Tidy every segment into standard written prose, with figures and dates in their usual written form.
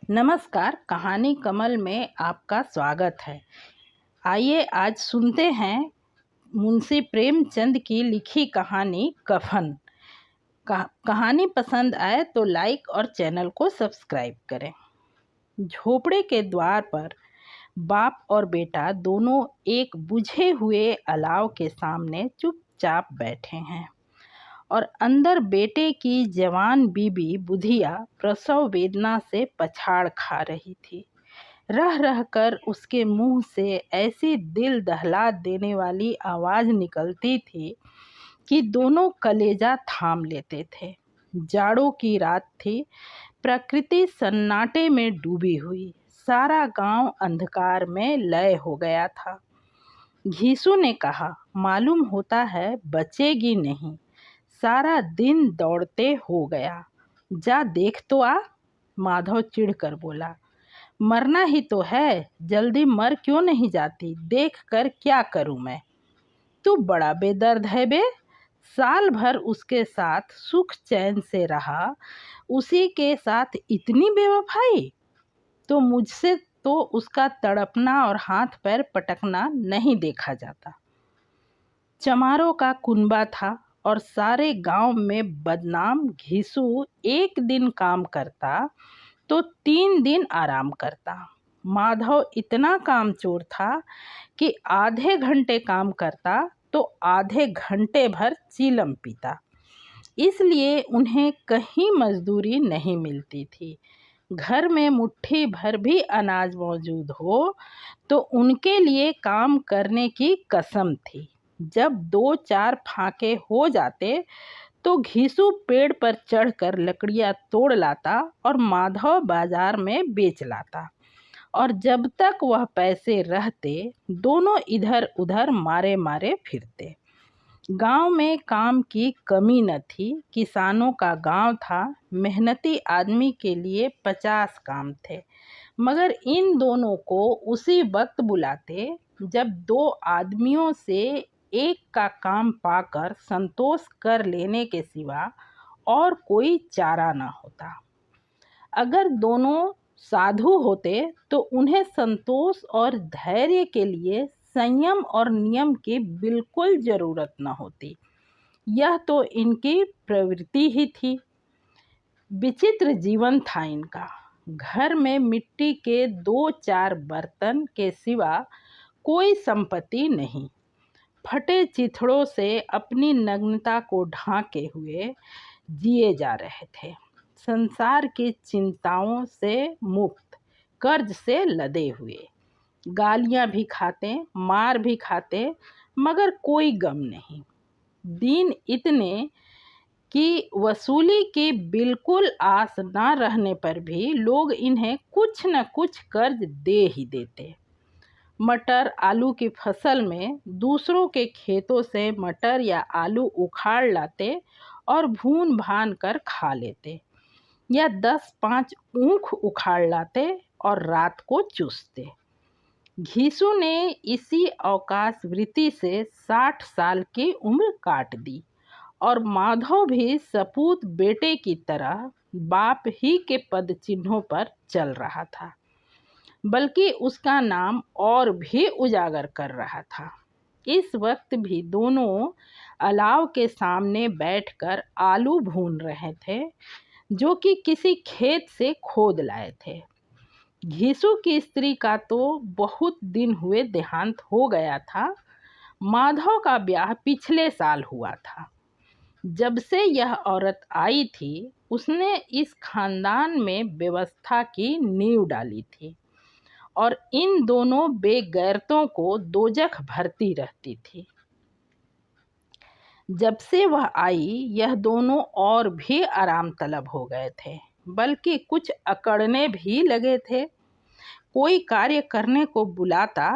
नमस्कार, कहानी कमल में आपका स्वागत है। आइए आज सुनते हैं मुंशी प्रेमचंद की लिखी कहानी कफन। कहानी पसंद आए तो लाइक और चैनल को सब्सक्राइब करें। झोपड़े के द्वार पर बाप और बेटा दोनों एक बुझे हुए अलाव के सामने चुपचाप बैठे हैं और अंदर बेटे की जवान बीबी बुधिया प्रसव वेदना से पछाड़ खा रही थी। रह रह कर उसके मुंह से ऐसी दिल दहला देने वाली आवाज़ निकलती थी कि दोनों कलेजा थाम लेते थे। जाड़ों की रात थी, प्रकृति सन्नाटे में डूबी हुई, सारा गांव अंधकार में लय हो गया था। घीसू ने कहा, मालूम होता है बचेगी नहीं, सारा दिन दौड़ते हो गया। जा देख तो आ। माधव चिढ़कर बोला, मरना ही तो है, जल्दी मर क्यों नहीं जाती, देख कर क्या करूं मैं। तू बड़ा बेदर्द है बे। साल भर उसके साथ सुख चैन से रहा, उसी के साथ इतनी बेवफाई। तो मुझसे तो उसका तड़पना और हाथ पैर पटकना नहीं देखा जाता। चमारों का कुनबा था और सारे गांव में बदनाम। घीसू एक दिन काम करता तो 3 दिन आराम करता। माधव इतना कामचोर था कि आधे घंटे काम करता तो आधे घंटे भर चीलम पीता। इसलिए उन्हें कहीं मजदूरी नहीं मिलती थी। घर में मुट्ठी भर भी अनाज मौजूद हो तो उनके लिए काम करने की कसम थी। जब 2-4 फाके हो जाते तो घीसू पेड़ पर चढ़कर लकड़ियां तोड़ लाता और माधव बाजार में बेच लाता। और जब तक वह पैसे रहते दोनों इधर उधर मारे मारे फिरते। गांव में काम की कमी न थी। किसानों का गांव था, मेहनती आदमी के लिए 50 काम थे, मगर इन दोनों को उसी वक्त बुलाते जब 2 आदमियों से एक का काम पाकर संतोष कर लेने के सिवा और कोई चारा न होता। अगर दोनों साधु होते तो उन्हें संतोष और धैर्य के लिए संयम और नियम की बिल्कुल जरूरत न होती। यह तो इनकी प्रवृत्ति ही थी। विचित्र जीवन था इनका। घर में मिट्टी के 2-4 बर्तन के सिवा कोई संपत्ति नहीं। फटे चिथड़ों से अपनी नग्नता को ढांके हुए जिए जा रहे थे। संसार की चिंताओं से मुक्त, कर्ज से लदे हुए। गालियां भी खाते, मार भी खाते, मगर कोई गम नहीं। दिन इतने कि वसूली की बिल्कुल आस न रहने पर भी लोग इन्हें कुछ न कुछ कर्ज दे ही देते। मटर आलू की फसल में दूसरों के खेतों से मटर या आलू उखाड़ लाते और भून भान कर खा लेते, या 10-5 ऊख उखाड़ लाते और रात को चूसते। घीसू ने इसी अवकाश वृत्ति से 60 साल की उम्र काट दी और माधव भी सपूत बेटे की तरह बाप ही के पद चिन्हों पर चल रहा था, बल्कि उसका नाम और भी उजागर कर रहा था। इस वक्त भी दोनों अलाव के सामने बैठकर आलू भून रहे थे, जो कि किसी खेत से खोद लाए थे। घीसू की स्त्री का तो बहुत दिन हुए देहांत हो गया था। माधव का ब्याह पिछले साल हुआ था। जब से यह औरत आई थी उसने इस खानदान में व्यवस्था की नींव डाली थी और इन दोनों बेगैरतों को दोजख भरती रहती थी। जब से वह आई यह दोनों और भी आराम तलब हो गए थे, बल्कि कुछ अकड़ने भी लगे थे। कोई कार्य करने को बुलाता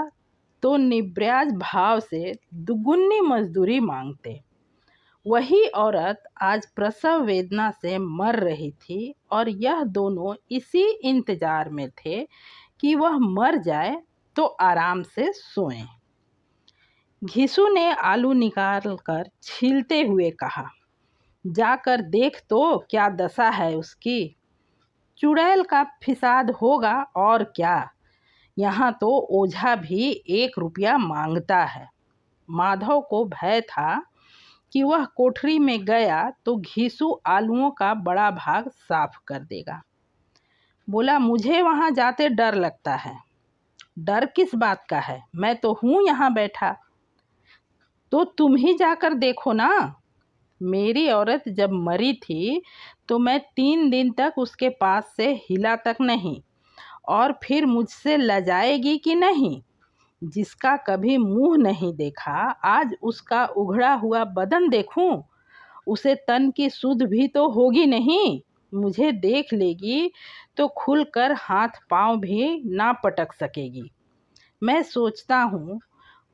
तो निब्राज भाव से दुगुनी मजदूरी मांगते। वही औरत आज प्रसव वेदना से मर रही थी और यह दोनों इसी इंतजार में थे कि वह मर जाए तो आराम से सोएं। घीसू ने आलू निकाल कर छीलते हुए कहा, जाकर देख तो क्या दशा है उसकी। चुड़ैल का फिसाद होगा और क्या। यहाँ तो ओझा भी 1 रुपया मांगता है। माधव को भय था कि वह कोठरी में गया तो घीसू आलूओं का बड़ा भाग साफ कर देगा। बोला, मुझे वहाँ जाते डर लगता है। डर किस बात का है, मैं तो हूँ यहाँ बैठा। तो तुम ही जाकर देखो ना। मेरी औरत जब मरी थी तो मैं 3 दिन तक उसके पास से हिला तक नहीं, और फिर मुझसे लजाएगी कि नहीं। जिसका कभी मुंह नहीं देखा, आज उसका उघड़ा हुआ बदन देखूं। उसे तन की सुध भी तो होगी नहीं। मुझे देख लेगी तो खुलकर हाथ पांव भी ना पटक सकेगी। मैं सोचता हूँ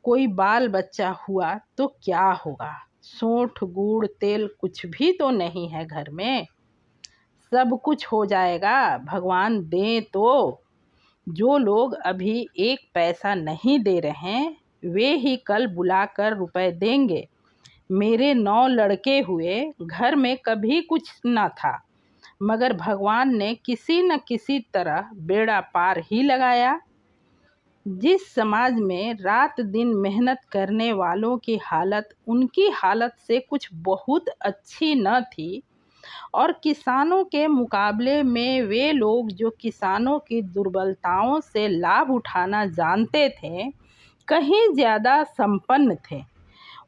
कोई बाल बच्चा हुआ तो क्या होगा। सोंठ गुड़ तेल कुछ भी तो नहीं है घर में। सब कुछ हो जाएगा, भगवान दें तो। जो लोग अभी 1 पैसा नहीं दे रहे वे ही कल बुलाकर रुपए देंगे। मेरे 9 लड़के हुए, घर में कभी कुछ न था, मगर भगवान ने किसी न किसी तरह बेड़ा पार ही लगाया। जिस समाज में रात दिन मेहनत करने वालों की हालत उनकी हालत से कुछ बहुत अच्छी न थी, और किसानों के मुकाबले में वे लोग जो किसानों की दुर्बलताओं से लाभ उठाना जानते थे कहीं ज़्यादा संपन्न थे,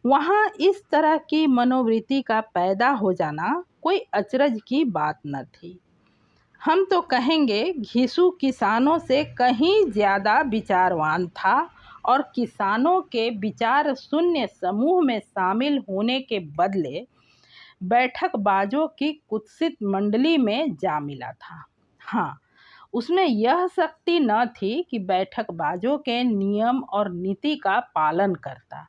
वहाँ इस तरह की मनोवृत्ति का पैदा हो जाना कोई अचरज की बात न थी। हम तो कहेंगे घिसू किसानों से कहीं ज़्यादा विचारवान था, और किसानों के विचार शून्य समूह में शामिल होने के बदले बैठकबाजों की कुत्सित मंडली में जा मिला था। हाँ, उसमें यह शक्ति न थी कि बैठकबाजों के नियम और नीति का पालन करता।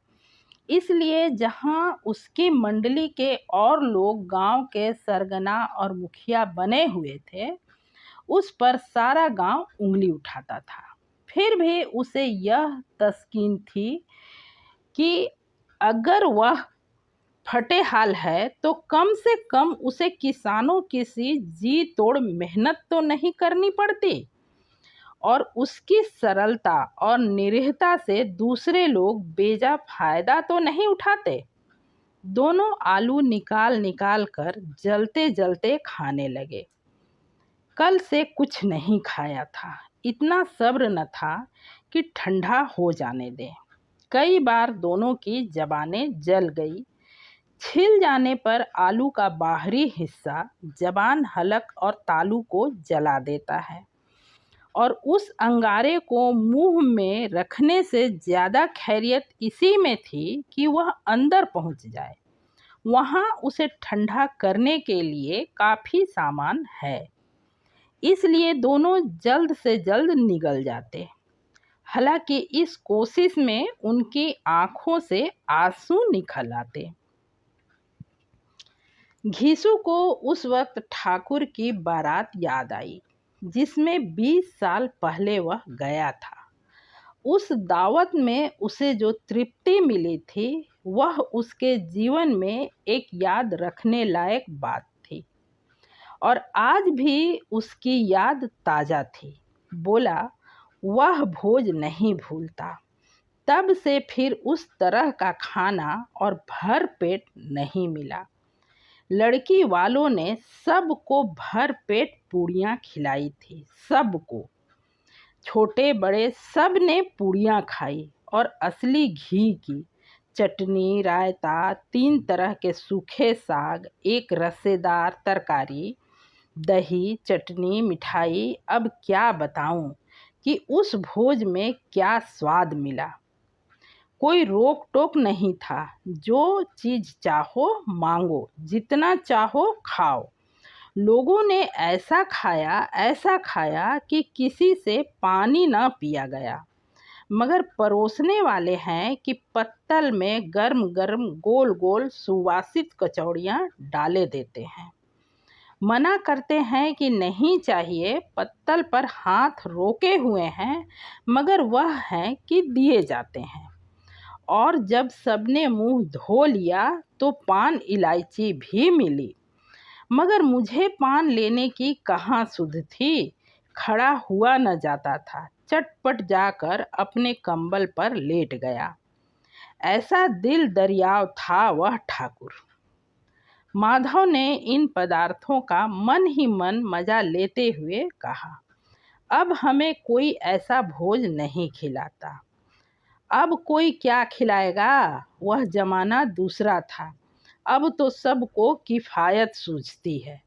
इसलिए जहाँ उसकी मंडली के और लोग गांव के सरगना और मुखिया बने हुए थे, उस पर सारा गांव उंगली उठाता था। फिर भी उसे यह तस्कीन थी कि अगर वह फटे हाल है तो कम से कम उसे किसानों की सी जी तोड़ मेहनत तो नहीं करनी पड़ती, और उसकी सरलता और निरीहता से दूसरे लोग बेजा फायदा तो नहीं उठाते। दोनों आलू निकाल निकाल कर जलते जलते खाने लगे। कल से कुछ नहीं खाया था, इतना सब्र न था कि ठंडा हो जाने दें। कई बार दोनों की जबानें जल गई। छिल जाने पर आलू का बाहरी हिस्सा जबान, हलक और तालू को जला देता है, और उस अंगारे को मुंह में रखने से ज़्यादा खैरियत इसी में थी कि वह अंदर पहुंच जाए। वहाँ उसे ठंडा करने के लिए काफ़ी सामान है, इसलिए दोनों जल्द से जल्द निगल जाते। हालांकि इस कोशिश में उनकी आंखों से आंसू निकल आते। घीसू को उस वक्त ठाकुर की बारात याद आई जिसमें 20 साल पहले वह गया था। उस दावत में उसे जो तृप्ति मिली थी वह उसके जीवन में एक याद रखने लायक बात थी, और आज भी उसकी याद ताज़ा थी। बोला, वह भोज नहीं भूलता। तब से फिर उस तरह का खाना और भर पेट नहीं मिला। लड़की वालों ने सबको भर पेट पूड़ियाँ खिलाई थी। सबको, छोटे बड़े सब ने पूड़ियाँ खाई, और असली घी की चटनी, रायता, 3 तरह के सूखे साग, एक रसेदार तरकारी, दही, चटनी, मिठाई। अब क्या बताऊं कि उस भोज में क्या स्वाद मिला। कोई रोक टोक नहीं था। जो चीज़ चाहो मांगो, जितना चाहो खाओ। लोगों ने ऐसा खाया कि किसी से पानी ना पिया गया। मगर परोसने वाले हैं कि पत्तल में गर्म गर्म गोल गोल सुवासित कचौड़ियाँ डाले देते हैं। मना करते हैं कि नहीं चाहिए, पत्तल पर हाथ रोके हुए हैं, मगर वह है कि दिए जाते हैं। और जब सबने मुंह धो लिया तो पान इलायची भी मिली। मगर मुझे पान लेने की कहाँ सुध थी। खड़ा हुआ न जाता था। चटपट जाकर अपने कंबल पर लेट गया। ऐसा दिल दरियाव था वह ठाकुर। माधव ने इन पदार्थों का मन ही मन मजा लेते हुए कहा, अब हमें कोई ऐसा भोज नहीं खिलाता। अब कोई क्या खिलाएगा। वह जमाना दूसरा था। अब तो सबको किफ़ायत सूझती है।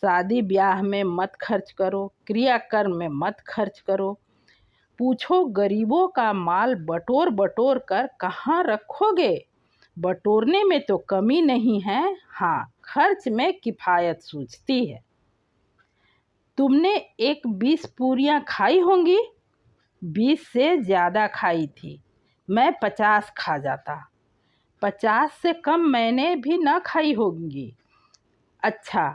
शादी ब्याह में मत खर्च करो, क्रियाकर्म में मत खर्च करो। पूछो गरीबों का माल बटोर बटोर कर कहाँ रखोगे। बटोरने में तो कमी नहीं है, हाँ खर्च में किफ़ायत सूझती है। तुमने एक 20 पूरियां खाई होंगी। 20 से ज़्यादा खाई थी। मैं 50 खा जाता। 50 से कम मैंने भी न खाई होंगी। अच्छा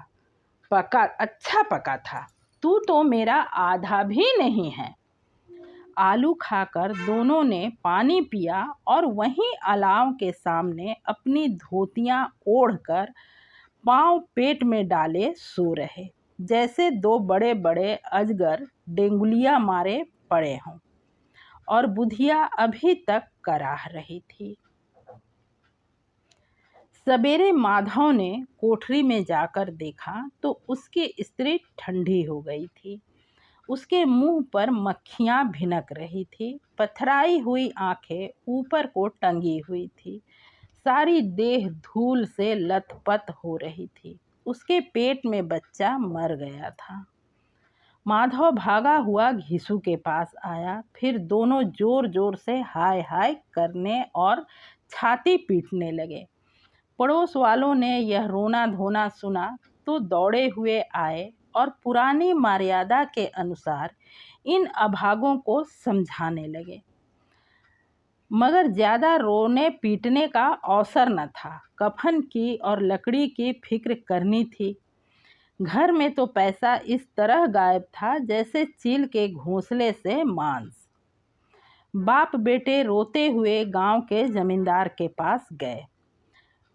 पका था। तू तो मेरा आधा भी नहीं है। आलू खाकर दोनों ने पानी पिया और वहीं अलाव के सामने अपनी धोतियां ओढ़कर पांव पेट में डाले सो रहे, जैसे दो बड़े बड़े अजगर डेंगुलिया मारे पड़े हों। और बुधिया अभी तक कराह रही थी। सवेरे माधव ने कोठरी में जाकर देखा तो उसकी स्त्री ठंडी हो गई थी। उसके मुंह पर मक्खियां भिनक रही थी। पथराई हुई आंखें ऊपर को टंगी हुई थी। सारी देह धूल से लथपथ हो रही थी। उसके पेट में बच्चा मर गया था। माधव भागा हुआ घिसू के पास आया। फिर दोनों जोर जोर से हाय हाय करने और छाती पीटने लगे। पड़ोस वालों ने यह रोना धोना सुना तो दौड़े हुए आए और पुरानी मर्यादा के अनुसार इन अभागों को समझाने लगे। मगर ज़्यादा रोने पीटने का अवसर न था। कफन की और लकड़ी की फिक्र करनी थी। घर में तो पैसा इस तरह गायब था जैसे चील के घोंसले से मांस। बाप बेटे रोते हुए गांव के जमींदार के पास गए।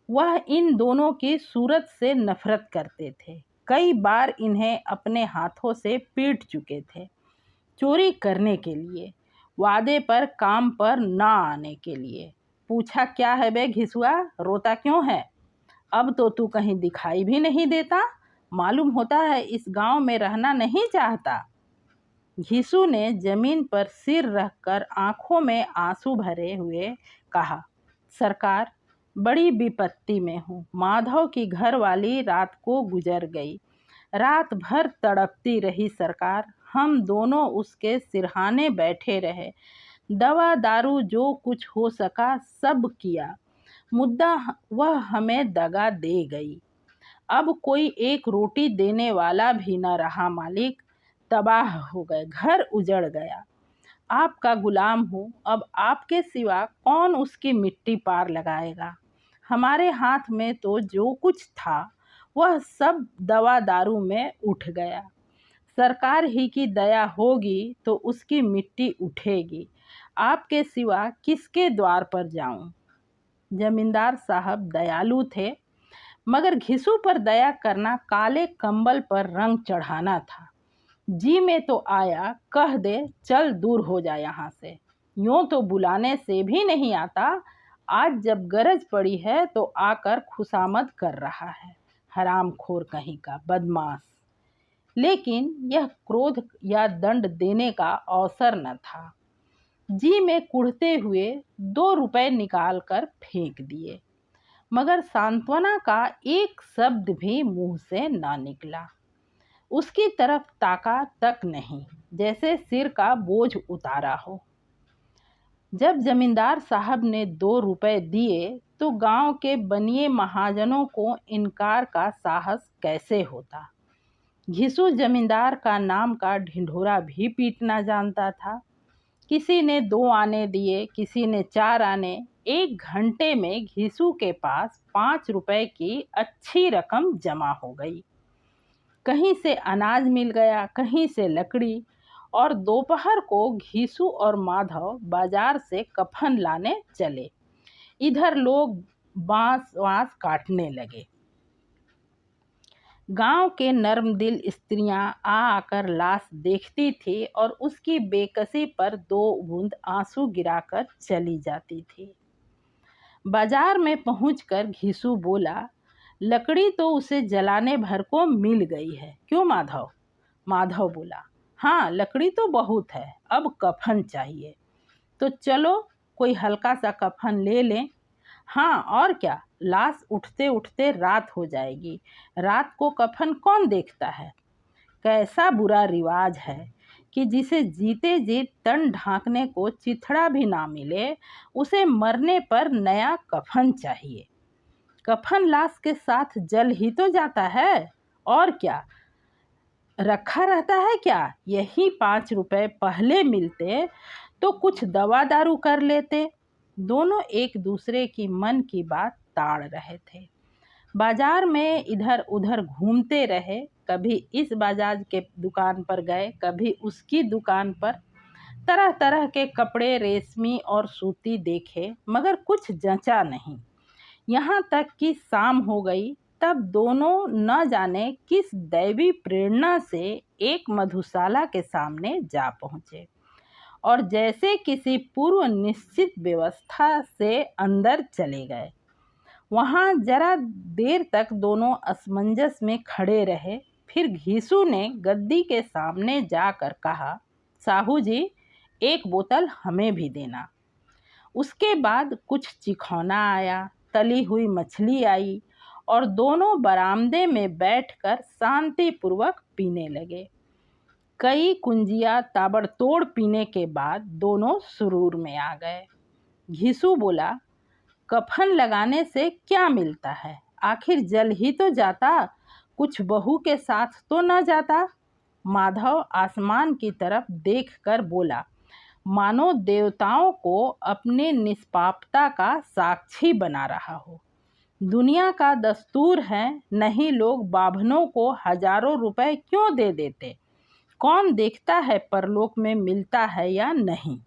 वह इन दोनों की सूरत से नफरत करते थे। कई बार इन्हें अपने हाथों से पीट चुके थे। चोरी करने के लिए, वादे पर काम पर ना आने के लिए। पूछा, क्या है बे घिसुआ, रोता क्यों है? अब तो तू कहीं दिखाई भी नहीं देता। मालूम होता है इस गांव में रहना नहीं चाहता। घिसू ने जमीन पर सिर रखकर आंखों में आंसू भरे हुए कहा, सरकार बड़ी विपत्ति में हूँ। माधव की घरवाली रात को गुजर गई। रात भर तड़पती रही सरकार। हम दोनों उसके सिरहाने बैठे रहे। दवा दारू जो कुछ हो सका सब किया। मुद्दा वह हमें दगा दे गई। अब कोई एक रोटी देने वाला भी न रहा मालिक। तबाह हो गए, घर उजड़ गया। आपका गुलाम हूँ। अब आपके सिवा कौन उसकी मिट्टी पार लगाएगा। हमारे हाथ में तो जो कुछ था वह सब दवा दारू में उठ गया। सरकार ही की दया होगी तो उसकी मिट्टी उठेगी। आपके सिवा किसके द्वार पर जाऊं। जमींदार साहब दयालु थे, मगर घिसू पर दया करना काले कंबल पर रंग चढ़ाना था। जी में तो आया, कह दे चल दूर हो जा यहाँ से। यूं तो बुलाने से भी नहीं आता। आज जब गरज पड़ी है तो आकर खुशामद कर रहा है। हरामखोर कहीं का बदमाश। लेकिन यह क्रोध या दंड देने का अवसर न था। जी में कुढ़ते हुए 2 रुपए निकाल कर फेंक दिए, मगर सांत्वना का एक शब्द भी मुंह से ना निकला। उसकी तरफ ताका तक नहीं, जैसे सिर का बोझ उतारा हो। जब जमींदार साहब ने 2 रुपए दिए तो गांव के बनिए महाजनों को इनकार का साहस कैसे होता। घिसू जमींदार का नाम का ढिंढोरा भी पीटना जानता था। किसी ने 2 आने दिए, किसी ने 4 आने। 1 घंटे में घिसू के पास 5 रुपए की अच्छी रकम जमा हो गई। कहीं से अनाज मिल गया, कहीं से लकड़ी। और दोपहर को घिसू और माधव बाजार से कफन लाने चले। इधर लोग बांस काटने लगे। गांव के नर्म दिल स्त्रियां आकर लाश देखती थी और उसकी बेकसी पर 2 बूंद आंसू गिराकर चली जाती थी। बाजार में पहुंचकर घिसू बोला, लकड़ी तो उसे जलाने भर को मिल गई है, क्यों माधव? माधव बोला, हाँ लकड़ी तो बहुत है, अब कफन चाहिए। तो चलो कोई हल्का सा कफन ले लें। हाँ और क्या, लाश उठते उठते रात हो जाएगी, रात को कफन कौन देखता है। कैसा बुरा रिवाज है कि जिसे जीते जी तन ढांकने को चिथड़ा भी ना मिले, उसे मरने पर नया कफन चाहिए। कफन लाश के साथ जल ही तो जाता है, और क्या रखा रहता है क्या? यही 5 रुपए पहले मिलते तो कुछ दवा दारू कर लेते। दोनों एक दूसरे की मन की बात ताड़ रहे थे। बाजार में इधर उधर घूमते रहे, कभी इस बाजार के दुकान पर गए, कभी उसकी दुकान पर। तरह तरह के कपड़े रेशमी और सूती देखे, मगर कुछ जंचा नहीं। यहाँ तक कि शाम हो गई, तब दोनों न जाने किस दैवी प्रेरणा से एक मधुशाला के सामने जा पहुँचे और जैसे किसी पूर्व निश्चित व्यवस्था से अंदर चले गए। वहाँ जरा देर तक दोनों असमंजस में खड़े रहे। फिर घीसू ने गद्दी के सामने जाकर कहा, साहू जी, एक बोतल हमें भी देना। उसके बाद कुछ चिखौना आया, तली हुई मछली आई और दोनों बरामदे में बैठकर शांतिपूर्वक पीने लगे। कई कुंजिया ताबड़तोड़ पीने के बाद दोनों सुरूर में आ गए। घीसू बोला, कफन लगाने से क्या मिलता है? आखिर जल ही तो जाता, कुछ बहू के साथ तो न जाता। माधव आसमान की तरफ देखकर बोला, मानो देवताओं को अपने निष्पापता का साक्षी बना रहा हो। दुनिया का दस्तूर है, नहीं लोग बाभनों को हजारों रुपए क्यों दे देते? कौन देखता है परलोक में मिलता है या नहीं।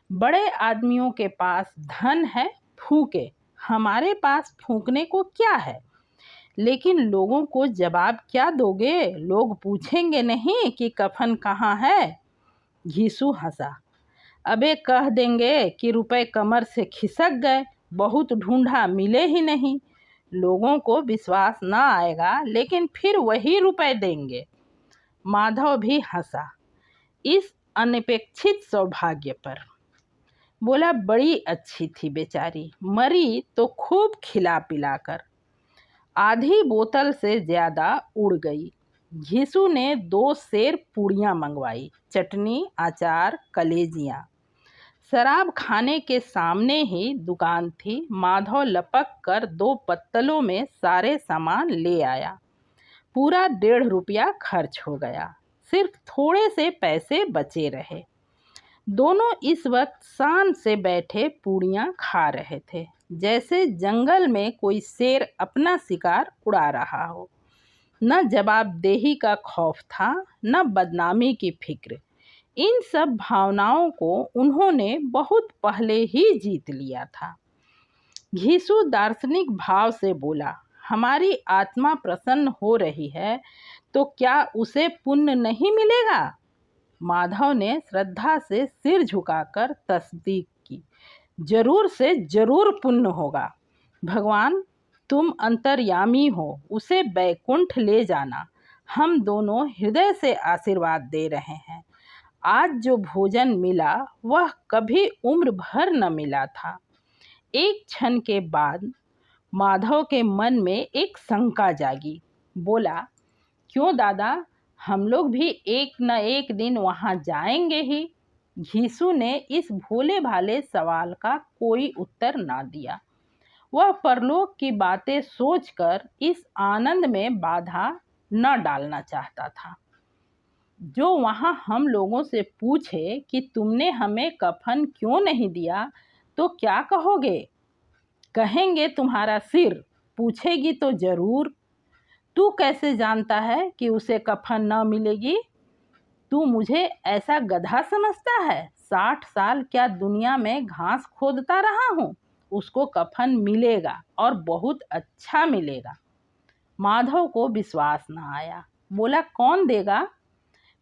बड़े आदमियों के पास धन है, फूके, हमारे पास फूकने को क्या है? लेकिन लोगों को जवाब क्या दोगे? लोग पूछेंगे नहीं कि कफन कहाँ है? घीसू हंसा, अबे कह देंगे कि रुपए कमर से खिसक गए, बहुत ढूंढा मिले ही नहीं। लोगों को विश्वास ना आएगा, लेकिन फिर वही रुपए देंगे। माधव भी हंसा इस अनपेक्षित सौभाग्य पर। बोला, बड़ी अच्छी थी बेचारी, मरी तो खूब खिला पिलाकर। आधी बोतल से ज़्यादा उड़ गई। घीसू ने 2 सेर पूड़ियाँ मंगवाई, चटनी, अचार, कलेजियाँ। शराब खाने के सामने ही दुकान थी। माधव लपक कर 2 पत्तलों में सारे सामान ले आया। पूरा 1.5 रुपया खर्च हो गया, सिर्फ थोड़े से पैसे बचे रहे। दोनों इस वक्त शान से बैठे पूड़ियाँ खा रहे थे, जैसे जंगल में कोई शेर अपना शिकार उड़ा रहा हो। न जवाबदेही का खौफ था, न बदनामी की फिक्र। इन सब भावनाओं को उन्होंने बहुत पहले ही जीत लिया था। घीसू दार्शनिक भाव से बोला, हमारी आत्मा प्रसन्न हो रही है तो क्या उसे पुण्य नहीं मिलेगा? माधव ने श्रद्धा से सिर झुकाकर तस्दीक की, जरूर से जरूर पुण्य होगा। भगवान तुम अंतर्यामी हो, उसे बैकुंठ ले जाना। हम दोनों हृदय से आशीर्वाद दे रहे हैं। आज जो भोजन मिला वह कभी उम्र भर न मिला था। एक क्षण के बाद माधव के मन में एक शंका जागी। बोला, क्यों दादा, हम लोग भी एक न एक दिन वहाँ जाएंगे ही। घीसू ने इस भोले भाले सवाल का कोई उत्तर ना दिया। वह परलोक की बातें सोचकर इस आनंद में बाधा न डालना चाहता था। जो वहाँ हम लोगों से पूछे कि तुमने हमें कफन क्यों नहीं दिया, तो क्या कहोगे? कहेंगे तुम्हारा सिर। पूछेगी तो जरूर, तू कैसे जानता है कि उसे कफन न मिलेगी? तू मुझे ऐसा गधा समझता है? 60 साल क्या दुनिया में घास खोदता रहा हूँ? उसको कफन मिलेगा और बहुत अच्छा मिलेगा। माधव को विश्वास न आया। बोला, कौन देगा?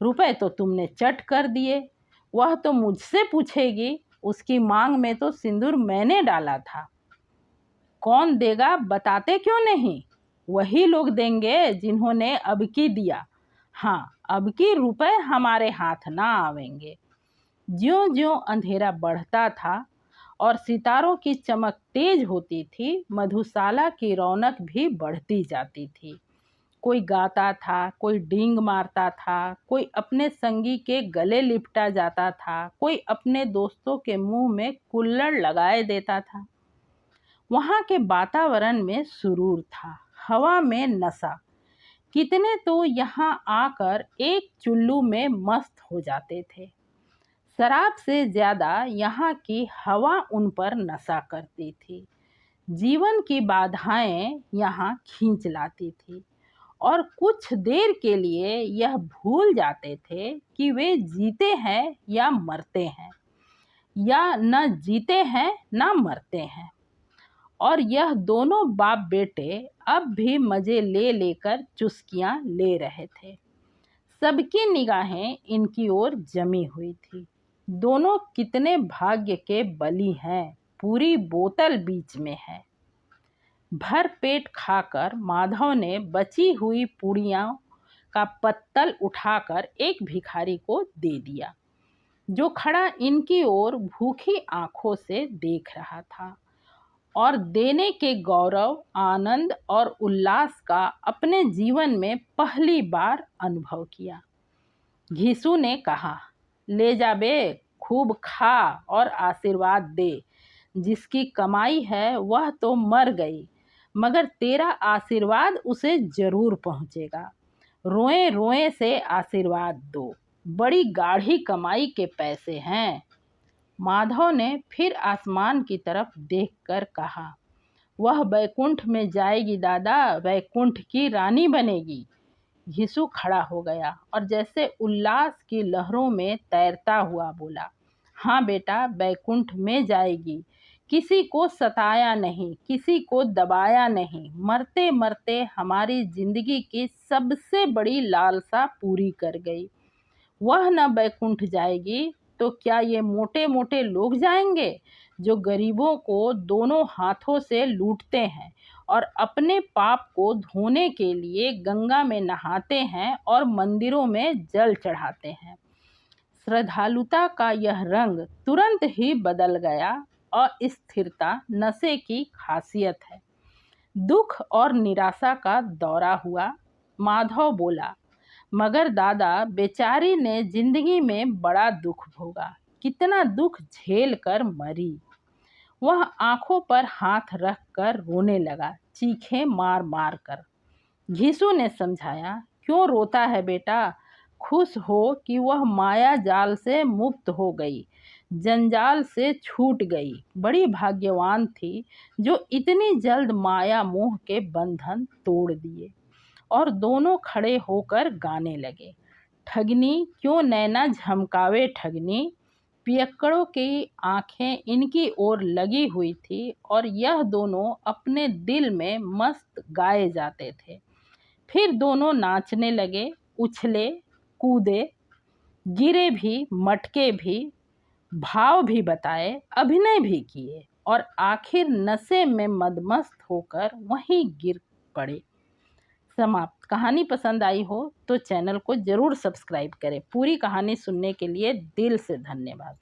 रुपए तो तुमने चट कर दिए, वह तो मुझसे पूछेगी, उसकी मांग में तो सिंदूर मैंने डाला था। कौन देगा बताते क्यों नहीं? वही लोग देंगे जिन्होंने अबकी दिया। हाँ, अबकी रुपए हमारे हाथ ना आवेंगे। ज्यों ज्यों अंधेरा बढ़ता था और सितारों की चमक तेज होती थी, मधुशाला की रौनक भी बढ़ती जाती थी। कोई गाता था, कोई डींग मारता था, कोई अपने संगी के गले लिपटा जाता था, कोई अपने दोस्तों के मुंह में कुल्हड़ लगाए देता था। वहाँ के वातावरण में सुरूर था, हवा में नशा। कितने तो यहाँ आकर एक चुल्लू में मस्त हो जाते थे। शराब से ज़्यादा यहाँ की हवा उन पर नशा करती थी। जीवन की बाधाएं यहाँ खींच लाती थी और कुछ देर के लिए यह भूल जाते थे कि वे जीते हैं या मरते हैं, या न जीते हैं न मरते हैं। और यह दोनों बाप बेटे अब भी मज़े ले लेकर चुस्कियां ले रहे थे। सबकी निगाहें इनकी ओर जमी हुई थी। दोनों कितने भाग्य के बली हैं, पूरी बोतल बीच में है। भर पेट खाकर माधव ने बची हुई पूड़ियों का पत्तल उठाकर एक भिखारी को दे दिया, जो खड़ा इनकी ओर भूखी आंखों से देख रहा था और देने के गौरव, आनंद और उल्लास का अपने जीवन में पहली बार अनुभव किया। घिसू ने कहा, ले जा बे, खूब खा और आशीर्वाद दे। जिसकी कमाई है वह तो मर गई, मगर तेरा आशीर्वाद उसे जरूर पहुंचेगा। रोए रोए से आशीर्वाद दो, बड़ी गाढ़ी कमाई के पैसे हैं। माधव ने फिर आसमान की तरफ देखकर कहा, वह बैकुंठ में जाएगी दादा, बैकुंठ की रानी बनेगी। घिसू खड़ा हो गया और जैसे उल्लास की लहरों में तैरता हुआ बोला, हाँ बेटा, बैकुंठ में जाएगी। किसी को सताया नहीं, किसी को दबाया नहीं, मरते मरते हमारी जिंदगी की सबसे बड़ी लालसा पूरी कर गई। वह न बैकुंठ जाएगी तो क्या ये मोटे मोटे लोग जाएंगे, जो गरीबों को दोनों हाथों से लूटते हैं और अपने पाप को धोने के लिए गंगा में नहाते हैं और मंदिरों में जल चढ़ाते हैं। श्रद्धालुता का यह रंग तुरंत ही बदल गया। अस्थिरता नशे की खासियत है। दुख और निराशा का दौरा हुआ। माधव बोला, मगर दादा, बेचारी ने जिंदगी में बड़ा दुख भोगा, कितना दुख झेल कर मरी। वह आंखों पर हाथ रख कर रोने लगा, चीखें मार मार कर। घिसू ने समझाया, क्यों रोता है बेटा, खुश हो कि वह माया जाल से मुक्त हो गई, जंजाल से छूट गई। बड़ी भाग्यवान थी जो इतनी जल्द माया मोह के बंधन तोड़ दिए। और दोनों खड़े होकर गाने लगे, ठगनी क्यों नैना झमकावे ठगनी। पियक्कड़ों की आंखें इनकी ओर लगी हुई थी और यह दोनों अपने दिल में मस्त गाए जाते थे। फिर दोनों नाचने लगे, उछले कूदे, गिरे भी, मटके भी, भाव भी बताए, अभिनय भी किए और आखिर नशे में मदमस्त होकर वहीं गिर पड़े। समाप्त। कहानी पसंद आई हो तो चैनल को ज़रूर सब्सक्राइब करें। पूरी कहानी सुनने के लिए दिल से धन्यवाद।